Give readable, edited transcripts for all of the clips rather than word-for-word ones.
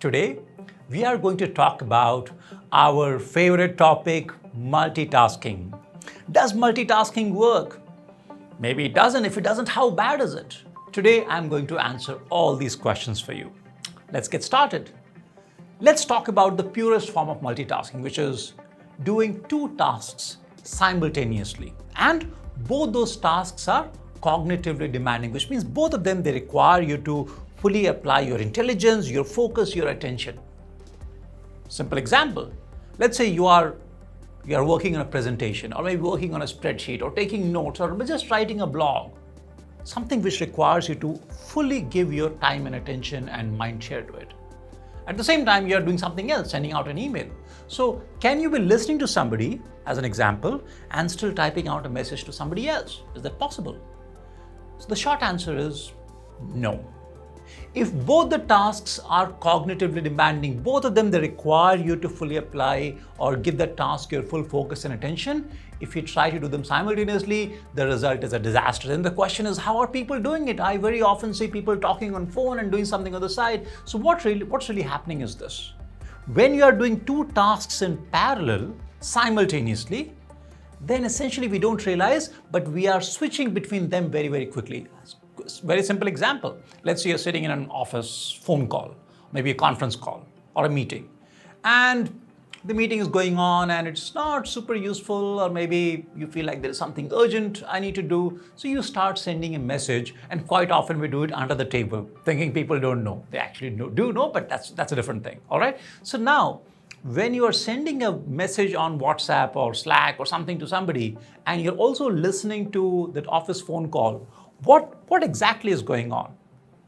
Today, we are going to talk about our favorite topic, multitasking. Does multitasking work? Maybe it doesn't. If it doesn't, how bad is it? Today, I'm going to answer all these questions for you. Let's get started. Let's talk about the purest form of multitasking, which is doing two tasks simultaneously. And both those tasks are cognitively demanding, which means both of them, they require you to fully apply your intelligence, your focus, your attention. Simple example. Let's say you are working on a presentation, or maybe working on a spreadsheet, or taking notes, or just writing a blog. Something which requires you to fully give your time and attention and mind share to it. At the same time, you're doing something else, sending out an email. So can you be listening to somebody, as an example, and still typing out a message to somebody else? Is that possible? So the short answer is no. If both the tasks are cognitively demanding, both of them, they require you to fully apply or give the task your full focus and attention. If you try to do them simultaneously, the result is a disaster. And the question is, how are people doing it? I very often see people talking on phone and doing something on the side. So what's really happening is this. When you are doing two tasks in parallel simultaneously, then essentially we don't realize, but we are switching between them very, very quickly. Very simple example. Let's say you're sitting in an office phone call, maybe a conference call or a meeting, and the meeting is going on and it's not super useful, or maybe you feel like there's something urgent I need to do. So you start sending a message, and quite often we do it under the table, thinking people don't know. They actually do know, but that's a different thing. All right. So now, when you are sending a message on WhatsApp or Slack or something to somebody, and you're also listening to that office phone call, what exactly is going on?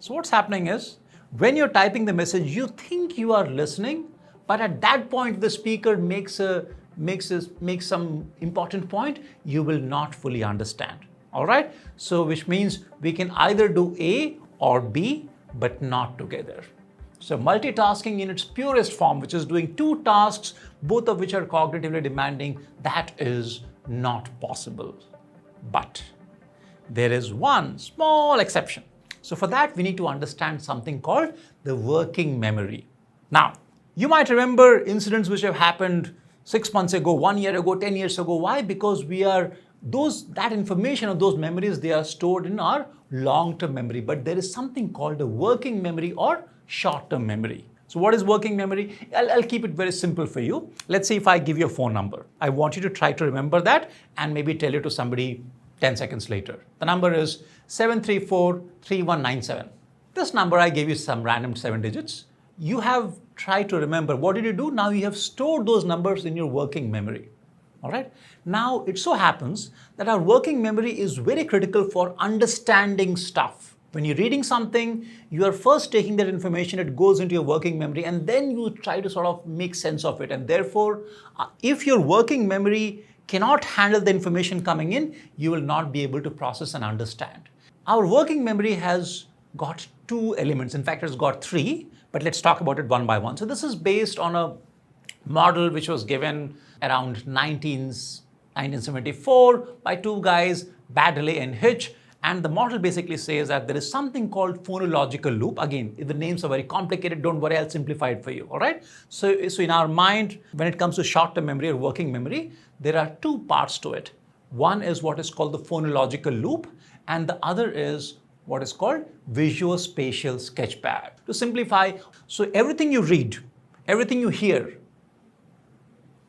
So what's happening is, when you're typing the message, you think you are listening, but at that point, the speaker makes some important point, you will not fully understand. All right? So which means we can either do A or B, but not together. So multitasking in its purest form, which is doing two tasks, both of which are cognitively demanding, that is not possible. But there is one small exception. So for that, we need to understand something called the working memory. Now, you might remember incidents which have happened 6 months ago, 1 year ago, 10 years ago. Why? Because that information or those memories, they are stored in our long-term memory. But there is something called a working memory or short-term memory. So what is working memory? I'll keep it very simple for you. Let's say if I give you a phone number, I want you to try to remember that and maybe tell it to somebody 10 seconds later. The number is 734-3197. This number, I gave you some random 7 digits. You have tried to remember. What did you do? Now you have stored those numbers in your working memory. All right. Now it so happens that our working memory is very critical for understanding stuff. When you're reading something, you are first taking that information, it goes into your working memory, and then you try to sort of make sense of it. And therefore, if your working memory cannot handle the information coming in, you will not be able to process and understand. Our working memory has got two elements. In fact, it's got three, but let's talk about it one by one. So this is based on a model which was given around 1974 by two guys, Baddeley and Hitch. And the model basically says that there is something called phonological loop. Again, if the names are very complicated, don't worry, I'll simplify it for you, all right? So in our mind, when it comes to short-term memory or working memory, there are two parts to it. One is what is called the phonological loop, and the other is what is called visuospatial sketchpad. To simplify, so everything you read, everything you hear,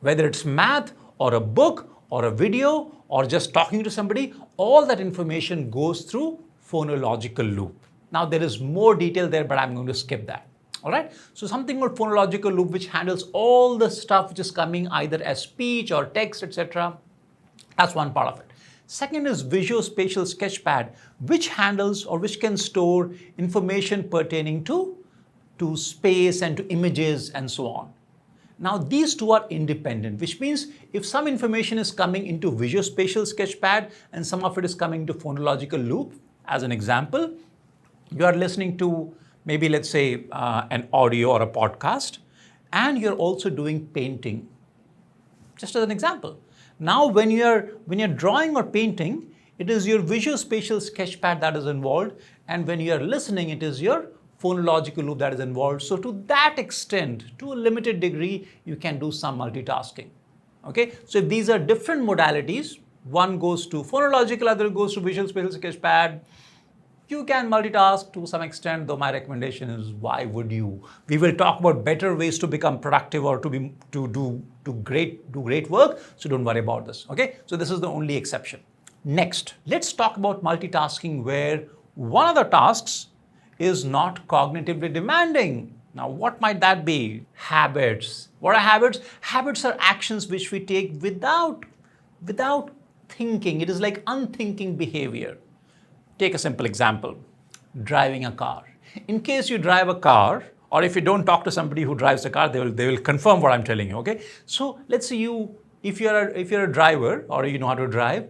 whether it's math or a book or a video or just talking to somebody, all that information goes through phonological loop. Now there is more detail there, but I'm going to skip that. All right. So something called phonological loop, which handles all the stuff which is coming either as speech or text, etc. That's one part of it. Second is visuospatial sketchpad, which handles or which can store information pertaining to space and to images and so on. Now these two are independent, which means if some information is coming into visuospatial sketchpad and some of it is coming to phonological loop, as an example, you are listening to maybe, let's say, an audio or a podcast, and you're also doing painting, just as an example. Now, when you're drawing or painting, it is your visuospatial sketchpad that is involved, and when you're listening, it is your phonological loop that is involved. So to that extent, to a limited degree, you can do some multitasking. Okay, so if these are different modalities, one goes to phonological, other goes to visual spatial sketchpad, you can multitask to some extent, though my recommendation is why would you? We will talk about better ways to become productive or to do great work, so don't worry about this. Okay, so this is the only exception. Next, let's talk about multitasking where one of the tasks is not cognitively demanding. Now, what might that be? Habits. What are habits? Habits are actions which we take without thinking. It is like unthinking behavior. Take a simple example, driving a car. In case you drive a car, or if you don't talk to somebody who drives a car, they will confirm what I'm telling you, okay? So let's say if you're a driver or you know how to drive,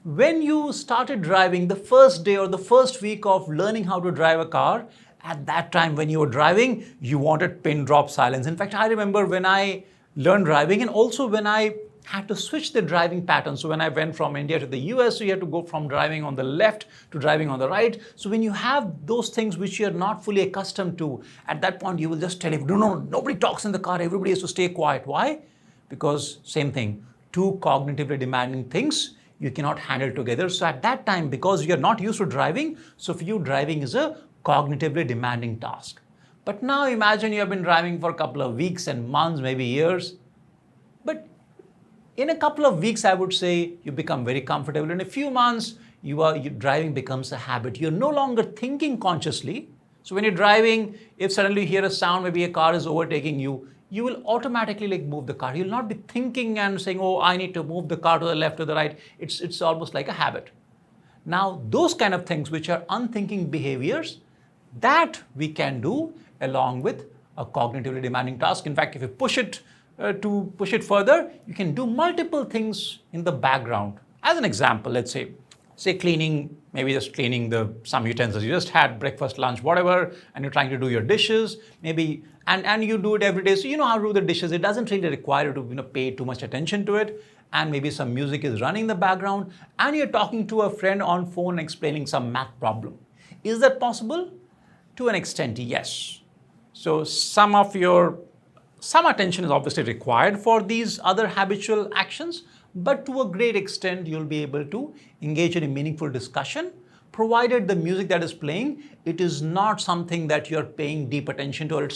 when you started driving, the first day or the first week of learning how to drive a car, at that time when you were driving, you wanted pin drop silence. In fact, I remember when I learned driving and also when I had to switch the driving pattern. So when I went from India to the US, so you had to go from driving on the left to driving on the right. So when you have those things which you're not fully accustomed to, at that point you will just tell him, no, nobody talks in the car, everybody has to stay quiet. Why? Because same thing, two cognitively demanding things you cannot handle together. So at that time, because you're not used to driving, so for you driving is a cognitively demanding task. But now imagine you have been driving for a couple of weeks and months, maybe years. But in a couple of weeks, I would say you become very comfortable. In a few months, your driving becomes a habit. You're no longer thinking consciously. So when you're driving, if suddenly you hear a sound, maybe a car is overtaking you, you will automatically move the car. You'll not be thinking and saying, oh, I need to move the car to the left or the right. It's almost like a habit. Now, those kind of things which are unthinking behaviors, that we can do along with a cognitively demanding task. In fact, if you push it further, you can do multiple things in the background. As an example, let's say cleaning, maybe just cleaning some utensils. You just had breakfast, lunch, whatever, and you're trying to do your dishes, maybe, and you do it every day. So you know how to do the dishes. It doesn't really require you to pay too much attention to it. And maybe some music is running in the background, and you're talking to a friend on phone explaining some math problem. Is that possible? To an extent, yes. So some attention is obviously required for these other habitual actions, but to a great extent, you'll be able to engage in a meaningful discussion, provided the music that is playing, it is not something that you're paying deep attention to, or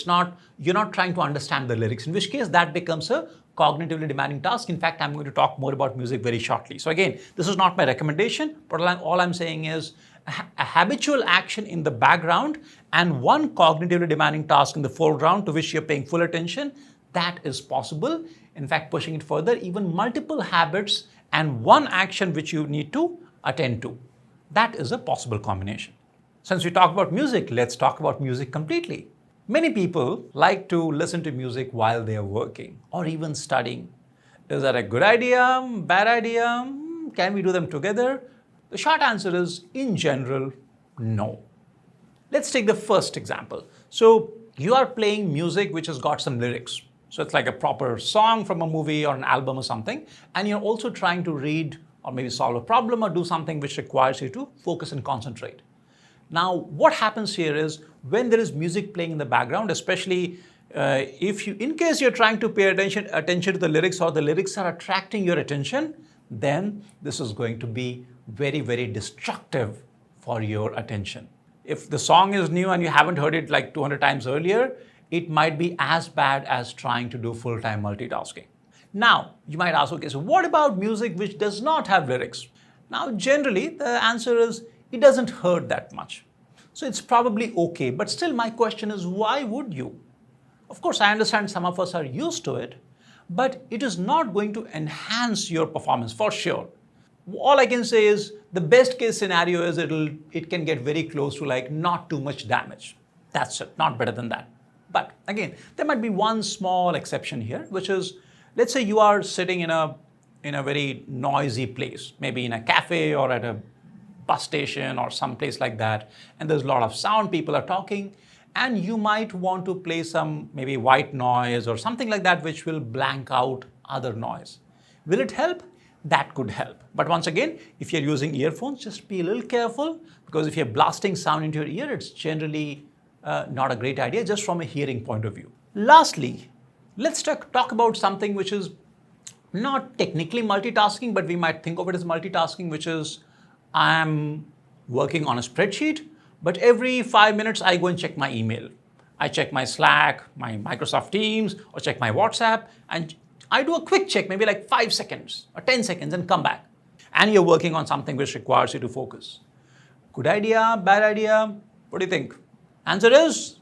you're not trying to understand the lyrics, in which case that becomes a cognitively demanding task. In fact, I'm going to talk more about music very shortly. So again, this is not my recommendation, but all I'm saying is a habitual action in the background and one cognitively demanding task in the foreground to which you're paying full attention, that is possible. In fact, pushing it further, even multiple habits and one action which you need to attend to. That is a possible combination. Since we talked about music, let's talk about music completely. Many people like to listen to music while they are working or even studying. Is that a good idea? Bad idea? Can we do them together? The short answer is, in general, no. Let's take the first example. So you are playing music which has got some lyrics. So it's like a proper song from a movie or an album or something. And you're also trying to read or maybe solve a problem or do something which requires you to focus and concentrate. Now, what happens here is when there is music playing in the background, especially in case you're trying to pay attention to the lyrics or the lyrics are attracting your attention, then this is going to be very, very destructive for your attention. If the song is new and you haven't heard it like 200 times earlier, it might be as bad as trying to do full-time multitasking. Now, you might ask, okay, so what about music which does not have lyrics? Now, generally, the answer is it doesn't hurt that much. So it's probably okay. But still, my question is, why would you? Of course, I understand some of us are used to it, but it is not going to enhance your performance for sure. All I can say is the best case scenario is it can get very close to like not too much damage. That's it, not better than that. But again, there might be one small exception here, which is, let's say you are sitting in a very noisy place, maybe in a cafe or at a bus station or some place like that, and there's a lot of sound, people are talking, and you might want to play some maybe white noise or something like that which will blank out other noise. Will it help? That could help. But once again, if you're using earphones, just be a little careful, because if you're blasting sound into your ear, it's generally not a great idea, just from a hearing point of view. Lastly, let's talk about something which is not technically multitasking, but we might think of it as multitasking, which is I'm working on a spreadsheet, but every 5 minutes I go and check my email. I check my Slack, my Microsoft Teams, or check my WhatsApp, and I do a quick check, maybe like 5 seconds or 10 seconds, and come back. And you're working on something which requires you to focus. Good idea, bad idea? What do you think? Answer is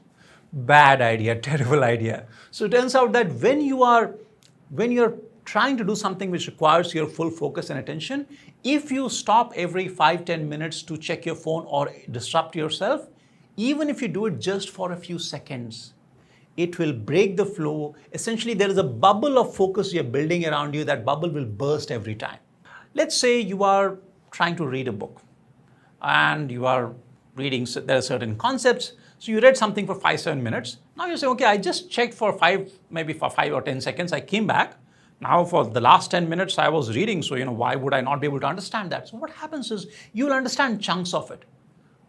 bad idea, terrible idea. So it turns out that when you're trying to do something which requires your full focus and attention, if you stop every 5-10 minutes to check your phone or disrupt yourself, even if you do it just for a few seconds, it will break the flow. Essentially, there is a bubble of focus you're building around you. That bubble will burst every time. Let's say you are trying to read a book and you are reading, there are certain concepts. So you read something for 5-7 minutes. Now you say, okay, I just checked for 5 or 10 seconds. I came back. Now for the last 10 minutes I was reading. So, why would I not be able to understand that? So what happens is you'll understand chunks of it.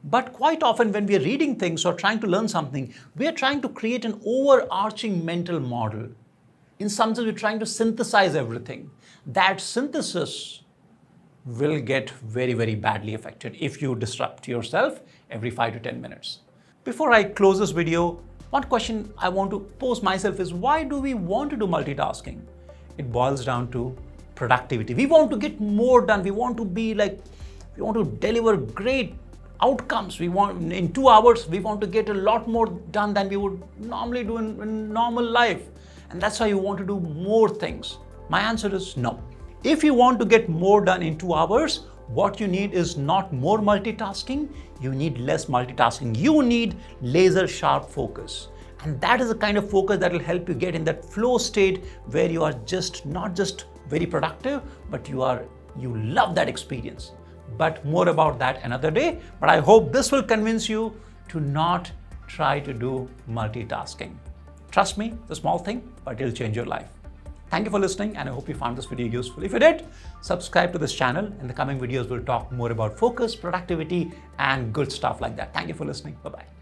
But quite often when we're reading things or trying to learn something, we're trying to create an overarching mental model. In some sense, we're trying to synthesize everything. That synthesis will get very, very badly affected if you disrupt yourself every 5 to 10 minutes. Before I close this video, one question I want to pose myself is, why do we want to do multitasking? It boils down to productivity. We want to get more done. We want to deliver great outcomes. In 2 hours, we want to get a lot more done than we would normally do in normal life. And that's why you want to do more things. My answer is no. If you want to get more done in 2 hours, what you need is not more multitasking, you need less multitasking. You need laser sharp focus. And that is the kind of focus that will help you get in that flow state where you are not just very productive, but you love that experience. But more about that another day. But I hope this will convince you to not try to do multitasking. Trust me, it's a small thing, but it'll change your life. Thank you for listening, and I hope you found this video useful. If you did, subscribe to this channel. In the coming videos, we'll talk more about focus, productivity, and good stuff like that. Thank you for listening. Bye-bye.